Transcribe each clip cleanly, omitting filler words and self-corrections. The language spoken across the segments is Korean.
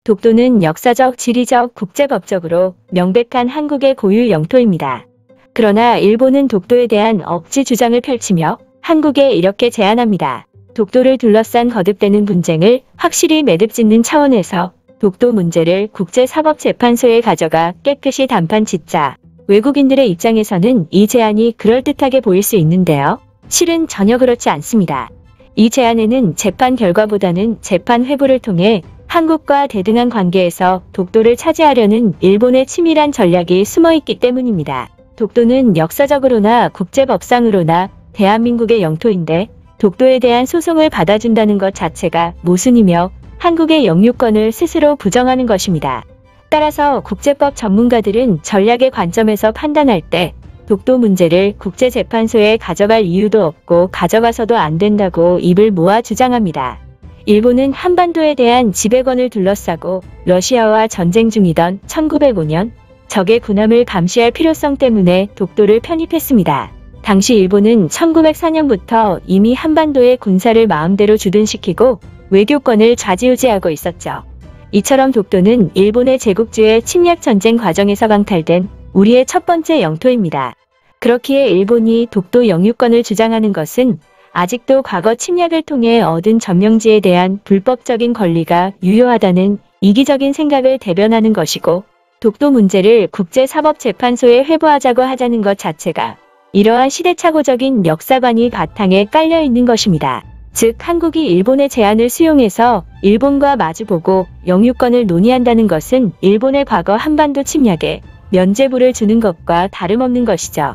독도는 역사적, 지리적, 국제법적으로 명백한 한국의 고유 영토입니다. 그러나 일본은 독도에 대한 억지 주장을 펼치며 한국에 이렇게 제안합니다. 독도를 둘러싼 거듭되는 분쟁을 확실히 매듭짓는 차원에서 독도 문제를 국제사법재판소에 가져가 깨끗이 단판 짓자. 외국인들의 입장에서는 이 제안이 그럴듯하게 보일 수 있는데요. 실은 전혀 그렇지 않습니다. 이 제안에는 재판 결과보다는 재판 회부를 통해 한국과 대등한 관계에서 독도를 차지하려는 일본의 치밀한 전략이 숨어있기 때문입니다. 독도는 역사적으로나 국제법상으로나 대한민국의 영토인데 독도에 대한 소송을 받아준다는 것 자체가 모순이며 한국의 영유권을 스스로 부정하는 것입니다. 따라서 국제법 전문가들은 전략의 관점에서 판단할 때 독도 문제를 국제재판소에 가져갈 이유도 없고 가져가서도 안 된다고 입을 모아 주장합니다. 일본은 한반도에 대한 지배권을 둘러싸고 러시아와 전쟁 중이던 1905년 적의 군함을 감시할 필요성 때문에 독도를 편입했습니다. 당시 일본은 1904년부터 이미 한반도의 군사를 마음대로 주둔시키고 외교권을 좌지우지하고 있었죠. 이처럼 독도는 일본의 제국주의 침략 전쟁 과정에서 강탈된 우리의 첫 번째 영토입니다. 그렇기에 일본이 독도 영유권을 주장하는 것은 아직도 과거 침략을 통해 얻은 점령지에 대한 불법적인 권리가 유효하다는 이기적인 생각을 대변하는 것이고 독도 문제를 국제사법재판소에 회부하자고 하자는 것 자체가 이러한 시대착오적인 역사관이 바탕에 깔려 있는 것입니다. 즉 한국이 일본의 제안을 수용해서 일본과 마주보고 영유권을 논의한다는 것은 일본의 과거 한반도 침략에 면죄부를 주는 것과 다름없는 것이죠.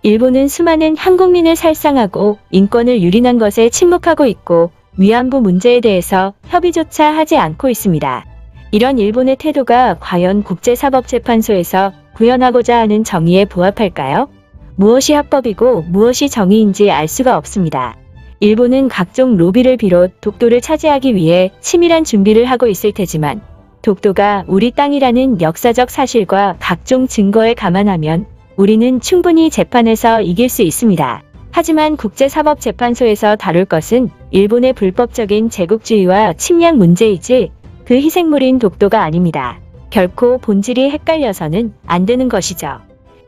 일본은 수많은 한국민을 살상하고 인권을 유린한 것에 침묵하고 있고 위안부 문제에 대해서 협의조차 하지 않고 있습니다. 이런 일본의 태도가 과연 국제사법재판소에서 구현하고자 하는 정의에 부합할까요? 무엇이 합법이고 무엇이 정의인지 알 수가 없습니다. 일본은 각종 로비를 비롯 독도를 차지하기 위해 치밀한 준비를 하고 있을 테지만 독도가 우리 땅이라는 역사적 사실과 각종 증거에 감안하면 우리는 충분히 재판에서 이길 수 있습니다. 하지만 국제사법재판소에서 다룰 것은 일본의 불법적인 제국주의와 침략 문제이지 그 희생물인 독도가 아닙니다. 결코 본질이 헷갈려서는 안 되는 것이죠.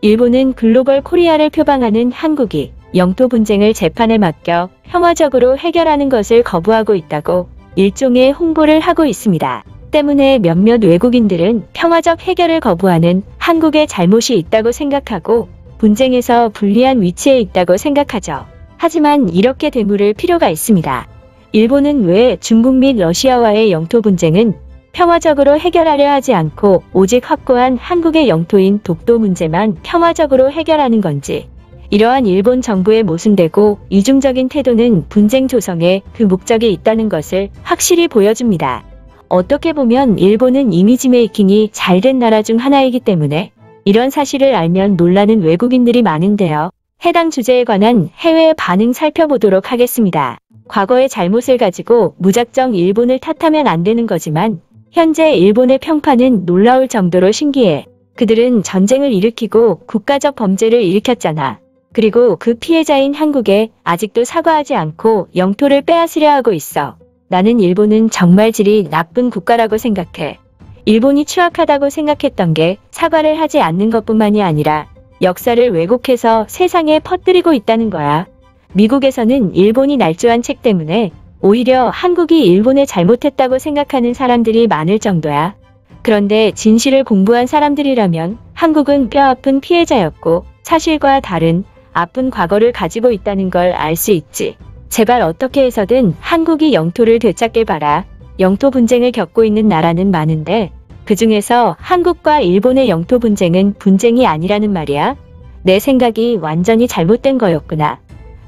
일본은 글로벌 코리아를 표방하는 한국이 영토 분쟁을 재판에 맡겨 평화적으로 해결하는 것을 거부하고 있다고 일종의 홍보를 하고 있습니다. 때문에 몇몇 외국인들은 평화적 해결을 거부하는 한국의 잘못이 있다고 생각하고 분쟁에서 불리한 위치에 있다고 생각하죠. 하지만 이렇게 되물을 필요가 있습니다. 일본은 왜 중국 및 러시아와의 영토 분쟁은 평화적으로 해결하려 하지 않고 오직 확고한 한국의 영토인 독도 문제만 평화적으로 해결하는 건지, 이러한 일본 정부의 모순되고 이중적인 태도는 분쟁 조성에 그 목적이 있다는 것을 확실히 보여줍니다. 어떻게 보면 일본은 이미지 메이킹이 잘된 나라 중 하나이기 때문에 이런 사실을 알면 놀라는 외국인들이 많은데요. 해당 주제에 관한 해외 반응 살펴보도록 하겠습니다. 과거의 잘못을 가지고 무작정 일본을 탓하면 안 되는 거지만 현재 일본의 평판은 놀라울 정도로 신기해. 그들은 전쟁을 일으키고 국가적 범죄를 일으켰잖아. 그리고 그 피해자인 한국에 아직도 사과하지 않고 영토를 빼앗으려 하고 있어. 나는 일본은 정말 질이 나쁜 국가라고 생각해. 일본이 추악하다고 생각했던 게 사과를 하지 않는 것뿐만이 아니라 역사를 왜곡해서 세상에 퍼뜨리고 있다는 거야. 미국에서는 일본이 날조한 책 때문에 오히려 한국이 일본에 잘못했다고 생각하는 사람들이 많을 정도야. 그런데 진실을 공부한 사람들이라면 한국은 뼈아픈 피해자였고 사실과 다른 아픈 과거를 가지고 있다는 걸 알 수 있지. 제발 어떻게 해서든 한국이 영토를 되찾길 바라. 영토 분쟁을 겪고 있는 나라는 많은데 그 중에서 한국과 일본의 영토 분쟁은 분쟁이 아니라는 말이야. 내 생각이 완전히 잘못된 거였구나.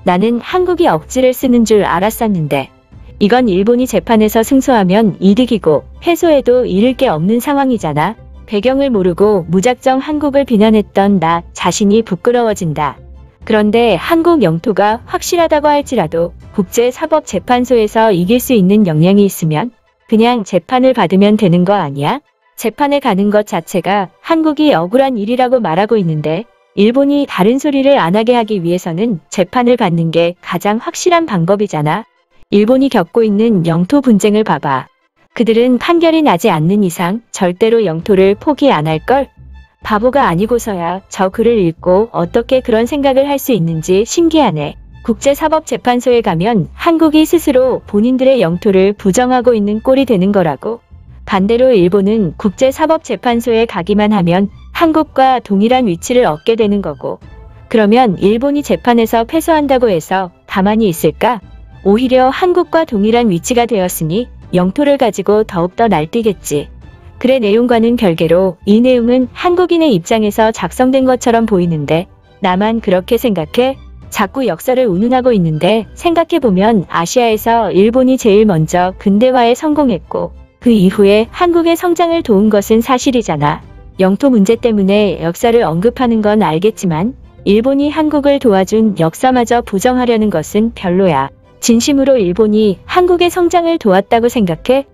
나는 한국이 억지를 쓰는 줄 알았었는데 이건 일본이 재판에서 승소하면 이득이고 패소해도 잃을 게 없는 상황이잖아. 배경을 모르고 무작정 한국을 비난했던 나 자신이 부끄러워진다. 그런데 한국 영토가 확실하다고 할지라도 국제사법재판소에서 이길 수 있는 역량이 있으면 그냥 재판을 받으면 되는 거 아니야? 재판에 가는 것 자체가 한국이 억울한 일이라고 말하고 있는데 일본이 다른 소리를 안 하게 하기 위해서는 재판을 받는 게 가장 확실한 방법이잖아. 일본이 겪고 있는 영토 분쟁을 봐봐. 그들은 판결이 나지 않는 이상 절대로 영토를 포기 안 할걸? 바보가 아니고서야 저 글을 읽고 어떻게 그런 생각을 할 수 있는지 신기하네. 국제사법재판소에 가면 한국이 스스로 본인들의 영토를 부정하고 있는 꼴이 되는 거라고. 반대로 일본은 국제사법재판소에 가기만 하면 한국과 동일한 위치를 얻게 되는 거고. 그러면 일본이 재판에서 패소한다고 해서 가만히 있을까? 오히려 한국과 동일한 위치가 되었으니 영토를 가지고 더욱더 날뛰겠지. 글의 내용과는 별개로 이 내용은 한국인의 입장에서 작성된 것처럼 보이는데 나만 그렇게 생각해? 자꾸 역사를 운운하고 있는데 생각해보면 아시아에서 일본이 제일 먼저 근대화에 성공했고 그 이후에 한국의 성장을 도운 것은 사실이잖아. 영토 문제 때문에 역사를 언급하는 건 알겠지만 일본이 한국을 도와준 역사마저 부정하려는 것은 별로야. 진심으로 일본이 한국의 성장을 도왔다고 생각해?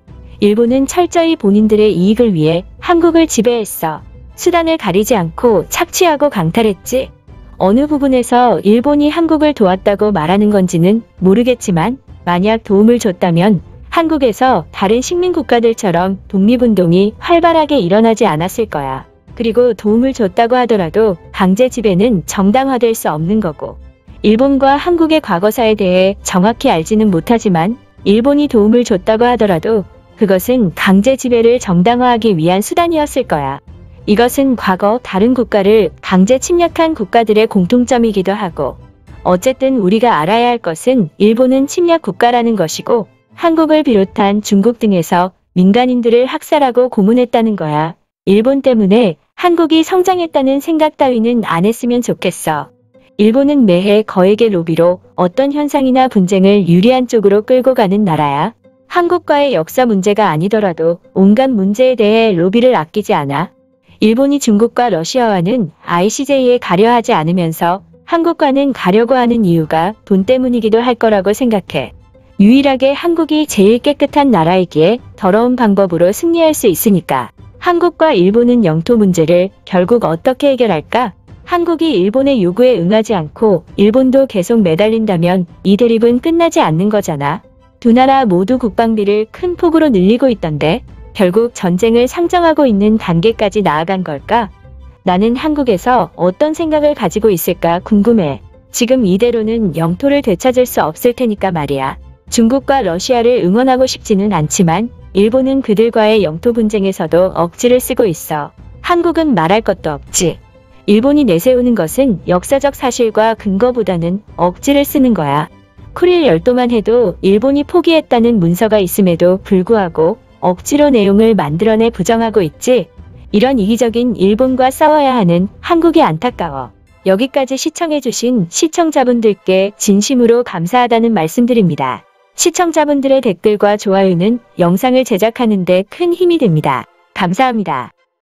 일본은 철저히 본인들의 이익을 위해 한국을 지배했어. 수단을 가리지 않고 착취하고 강탈했지. 어느 부분에서 일본이 한국을 도왔다고 말하는 건지는 모르겠지만 만약 도움을 줬다면 한국에서 다른 식민국가들처럼 독립운동이 활발하게 일어나지 않았을 거야. 그리고 도움을 줬다고 하더라도 강제 지배는 정당화될 수 없는 거고. 일본과 한국의 과거사에 대해 정확히 알지는 못하지만 일본이 도움을 줬다고 하더라도 그것은 강제 지배를 정당화하기 위한 수단이었을 거야. 이것은 과거 다른 국가를 강제 침략한 국가들의 공통점이기도 하고 어쨌든 우리가 알아야 할 것은 일본은 침략 국가라는 것이고 한국을 비롯한 중국 등에서 민간인들을 학살하고 고문했다는 거야. 일본 때문에 한국이 성장했다는 생각 따위는 안 했으면 좋겠어. 일본은 매해 거액의 로비로 어떤 현상이나 분쟁을 유리한 쪽으로 끌고 가는 나라야. 한국과의 역사 문제가 아니더라도 온갖 문제에 대해 로비를 아끼지 않아. 일본이 중국과 러시아와는 ICJ에 가려 하지 않으면서 한국과는 가려고 하는 이유가 돈 때문이기도 할 거라고 생각해. 유일하게 한국이 제일 깨끗한 나라이기에 더러운 방법으로 승리할 수 있으니까. 한국과 일본은 영토 문제를 결국 어떻게 해결할까? 한국이 일본의 요구에 응하지 않고 일본도 계속 매달린다면 이 대립은 끝나지 않는 거잖아. 두 나라 모두 국방비를 큰 폭으로 늘리고 있던데 결국 전쟁을 상정하고 있는 단계까지 나아간 걸까? 나는 한국에서 어떤 생각을 가지고 있을까 궁금해. 지금 이대로는 영토를 되찾을 수 없을 테니까 말이야. 중국과 러시아를 응원하고 싶지는 않지만 일본은 그들과의 영토 분쟁에서도 억지를 쓰고 있어. 한국은 말할 것도 없지. 일본이 내세우는 것은 역사적 사실과 근거보다는 억지를 쓰는 거야. 쿠릴 열도만 해도 일본이 포기했다는 문서가 있음에도 불구하고 억지로 내용을 만들어내 부정하고 있지. 이런 이기적인 일본과 싸워야 하는 한국이 안타까워. 여기까지 시청해주신 시청자분들께 진심으로 감사하다는 말씀드립니다. 시청자분들의 댓글과 좋아요는 영상을 제작하는 데 큰 힘이 됩니다. 감사합니다.